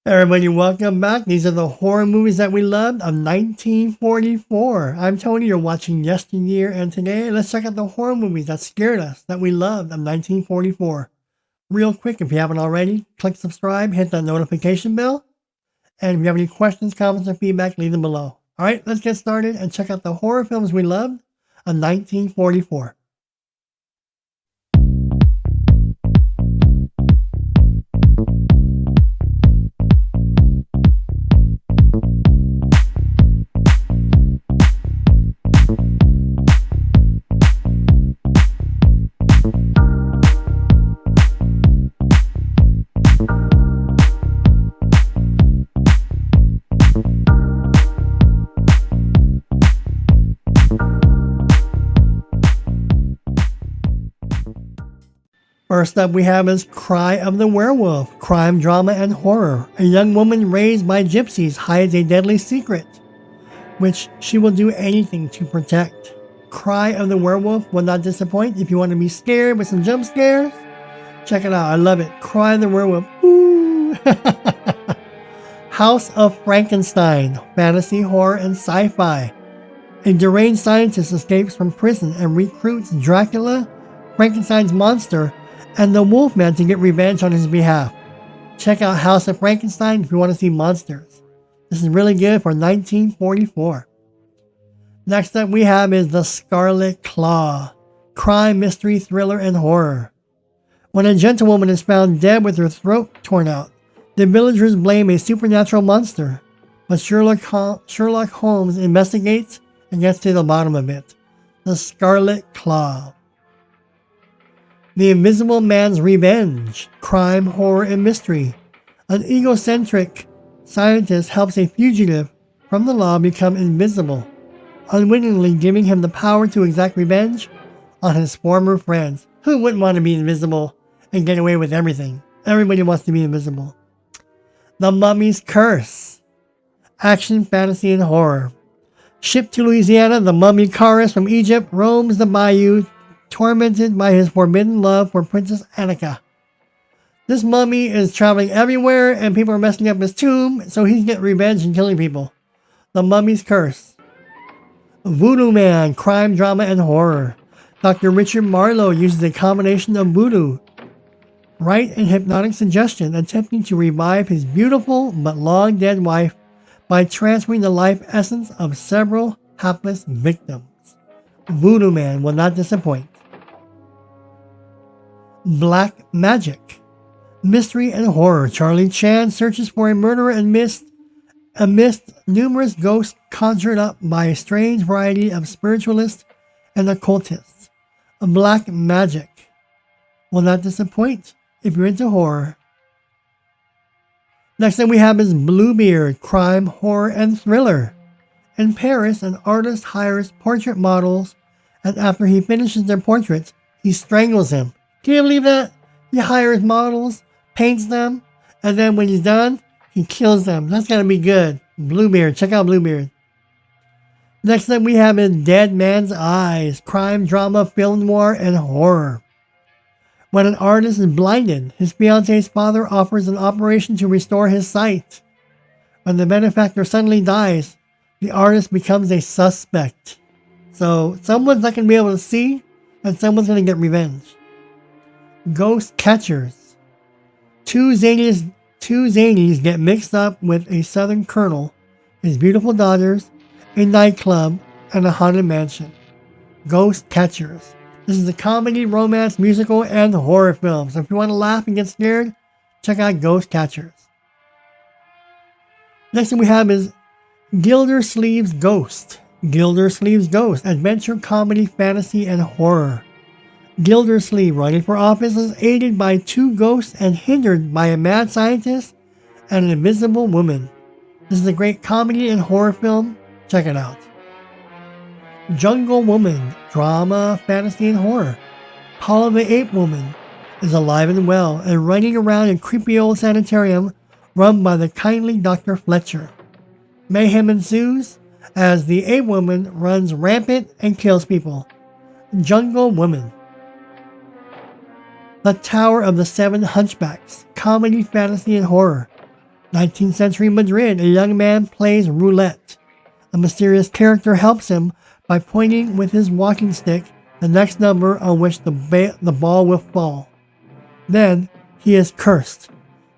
Everybody, welcome back. These are the horror movies that we loved of 1944. I'm Tony, you're watching Yesteryear, and today let's check out the horror movies that scared us, that we loved of 1944. Real quick, if you haven't already, click subscribe, hit that notification bell, and if you have any questions, comments, or feedback, leave them below. Alright, let's get started and check out the horror films we loved of 1944. First up, we have is Cry of the Werewolf, crime, drama, and horror. A young woman raised by gypsies hides a deadly secret, which she will do anything to protect. Cry of the Werewolf will not disappoint. If you want to be scared with some jump scares, check it out. I love it. Cry of the Werewolf. Ooh. House of Frankenstein, fantasy, horror, and sci-fi. A deranged scientist escapes from prison and recruits Dracula, Frankenstein's monster, and the Wolfman to get revenge on his behalf. Check out House of Frankenstein if you want to see monsters. This is really good for 1944. Next up we have is The Scarlet Claw, crime, mystery, thriller, and horror. When a gentlewoman is found dead with her throat torn out, the villagers blame a supernatural monster, but Sherlock Holmes investigates and gets to the bottom of it. The Scarlet Claw. The Invisible Man's Revenge, crime, horror, and mystery. An egocentric scientist helps a fugitive from the law become invisible, unwittingly giving him the power to exact revenge on his former friends. Who wouldn't want to be invisible and get away with everything? Everybody wants to be invisible. The Mummy's Curse, action, fantasy, and horror. Shipped to Louisiana, the mummy Charis from Egypt roams the bayou, tormented by his forbidden love for Princess Annika. This mummy is traveling everywhere and people are messing up his tomb, so he's getting revenge and killing people. The Mummy's Curse. Voodoo Man, crime, drama, and horror. Dr. Richard Marlowe uses a combination of voodoo, rite, and hypnotic suggestion, attempting to revive his beautiful but long dead wife by transferring the life essence of several hapless victims. Voodoo Man will not disappoint. Black Magic, mystery and horror. Charlie Chan searches for a murderer amidst numerous ghosts conjured up by a strange variety of spiritualists and occultists. Black Magic will not disappoint if you're into horror. Next thing we have is Bluebeard, crime, horror, and thriller. In Paris, an artist hires portrait models, and after he finishes their portraits, he strangles them. Can you believe that? He hires models, paints them, and then when he's done, he kills them. That's gotta be good. Bluebeard. Check out Bluebeard. Next up we have is Dead Man's Eyes, crime, drama, film noir, and horror. When an artist is blinded, his fiance's father offers an operation to restore his sight. When the benefactor suddenly dies, the artist becomes a suspect. So someone's not going to be able to see, and someone's going to get revenge. Ghost Catchers. Two zanies get mixed up with a southern colonel, his beautiful daughters, a nightclub, and a haunted mansion. Ghost Catchers. This is a comedy, romance, musical, and horror film. So if you want to laugh and get scared, check out Ghost Catchers. Next thing we have is Gildersleeve's Ghost. Gildersleeve's Ghost, adventure, comedy, fantasy, and horror. Gildersleeve, running for office, is aided by two ghosts and hindered by a mad scientist and an invisible woman. This is a great comedy and horror film. Check it out. Jungle Woman, drama, fantasy, and horror. Paula the Ape Woman is alive and well and running around a creepy old sanitarium run by the kindly Dr. Fletcher. Mayhem ensues as the Ape Woman runs rampant and kills people. Jungle Woman. The Tower of the Seven Hunchbacks, comedy, fantasy, and horror. 19th century Madrid, a young man plays roulette. A mysterious character helps him by pointing with his walking stick the next number on which the ball will fall. Then he is cursed.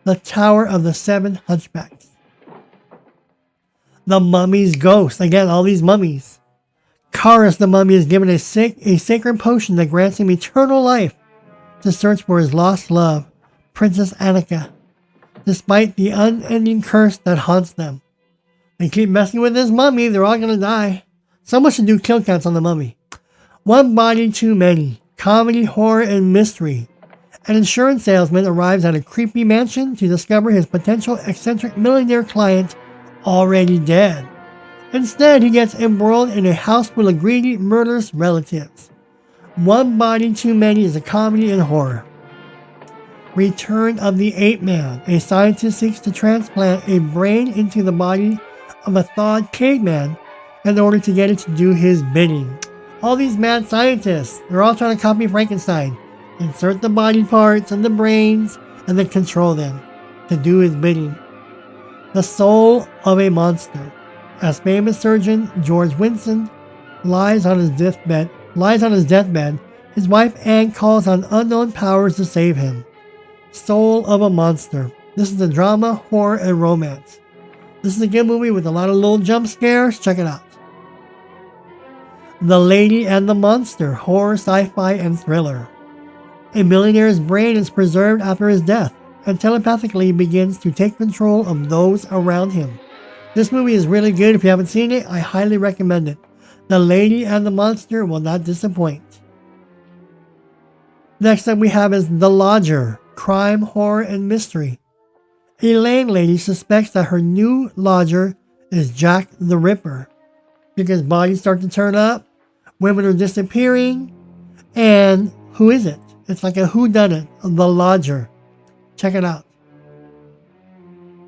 The Tower of the Seven Hunchbacks. The Mummy's Ghost. Again, all these mummies. Karis the mummy is given a sacred potion that grants him eternal life to search for his lost love, Princess Annika, despite the unending curse that haunts them. They keep messing with this mummy, they're all gonna die. Someone should do kill counts on the mummy. One Body Too Many. Comedy, horror, and mystery. An insurance salesman arrives at a creepy mansion to discover his potential eccentric millionaire client already dead. Instead, he gets embroiled in a house full of greedy, murderous relatives. One Body Too Many is a comedy and horror. Return of the Ape Man. A scientist seeks to transplant a brain into the body of a thawed caveman in order to get it to do his bidding. All these mad scientists, they're all trying to copy Frankenstein. Insert the body parts and the brains and then control them to do his bidding. The Soul of a Monster. As famous surgeon George Winston lies on his deathbed, his wife Anne calls on unknown powers to save him. Soul of a Monster. This is a drama, horror, and romance. This is a good movie with a lot of little jump scares. Check it out. The Lady and the Monster. Horror, sci-fi, and thriller. A millionaire's brain is preserved after his death and telepathically begins to take control of those around him. This movie is really good. If you haven't seen it, I highly recommend it. The Lady and the Monster will not disappoint. Next up we have is The Lodger. Crime, horror, and mystery. A landlady suspects that her new lodger is Jack the Ripper because bodies start to turn up, women are disappearing, and who is it? It's like a whodunit, The Lodger. Check it out.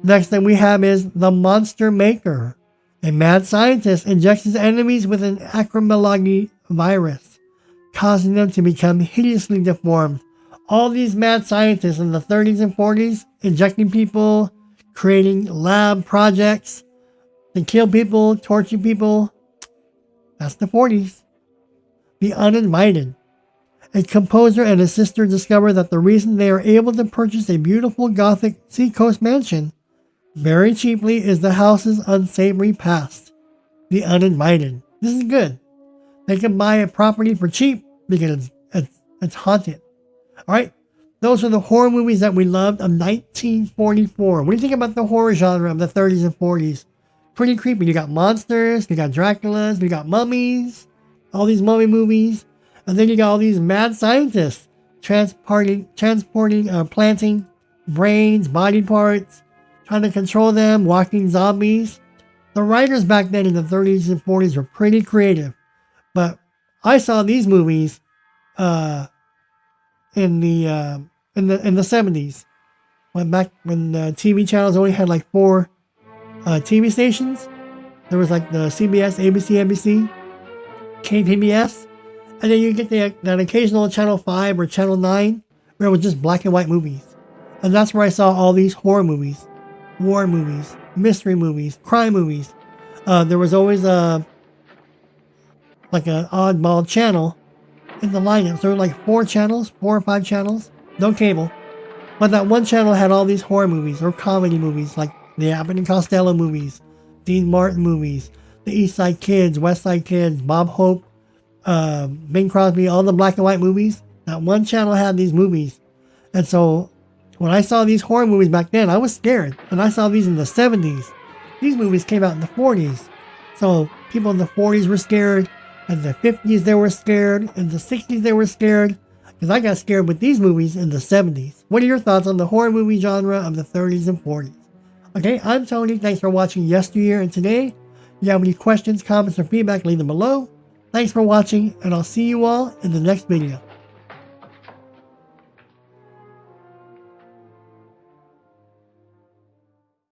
Next thing we have is The Monster Maker. A mad scientist injects his enemies with an acromegaly virus, causing them to become hideously deformed. All these mad scientists in the 30s and 40s injecting people, creating lab projects to kill people, torture people. That's the 40s. The Uninvited. A composer and his sister discover that the reason they are able to purchase a beautiful Gothic seacoast mansion very cheaply is the house's unsavory past. The Uninvited. This is good. They can buy a property for cheap because it's haunted. Alright, those are the horror movies that we loved of 1944. What do you think about the horror genre of the 30s and 40s? Pretty creepy. You got monsters, you got Draculas, you got mummies, all these mummy movies. And then you got all these mad scientists planting brains, body parts, trying to control them, walking zombies. The writers back then in the 30s and 40s were pretty creative. But I saw these movies in the 70s, when TV channels only had like 4 TV stations. There was like the CBS, ABC, NBC, KPBS, and then you get that occasional Channel 5 or Channel 9 where it was just black and white movies. And that's where I saw all these horror movies, war movies, mystery movies, crime movies. There was always like an oddball channel in the lineup. So there were like 4 or 5 channels, no cable. But that one channel had all these horror movies or comedy movies like the Abbott and Costello movies, Dean Martin movies, the East Side Kids, West Side Kids, Bob Hope, Bing Crosby, all the black and white movies. That one channel had these movies. And so when I saw these horror movies back then, I was scared. And I saw these in the 70s. These movies came out in the 40s. So people in the 40s were scared. In the 50s, they were scared. In the 60s, they were scared. Because I got scared with these movies in the 70s. What are your thoughts on the horror movie genre of the 30s and 40s? Okay, I'm Tony. Thanks for watching Yesteryear. And today, if you have any questions, comments, or feedback, leave them below. Thanks for watching, and I'll see you all in the next video.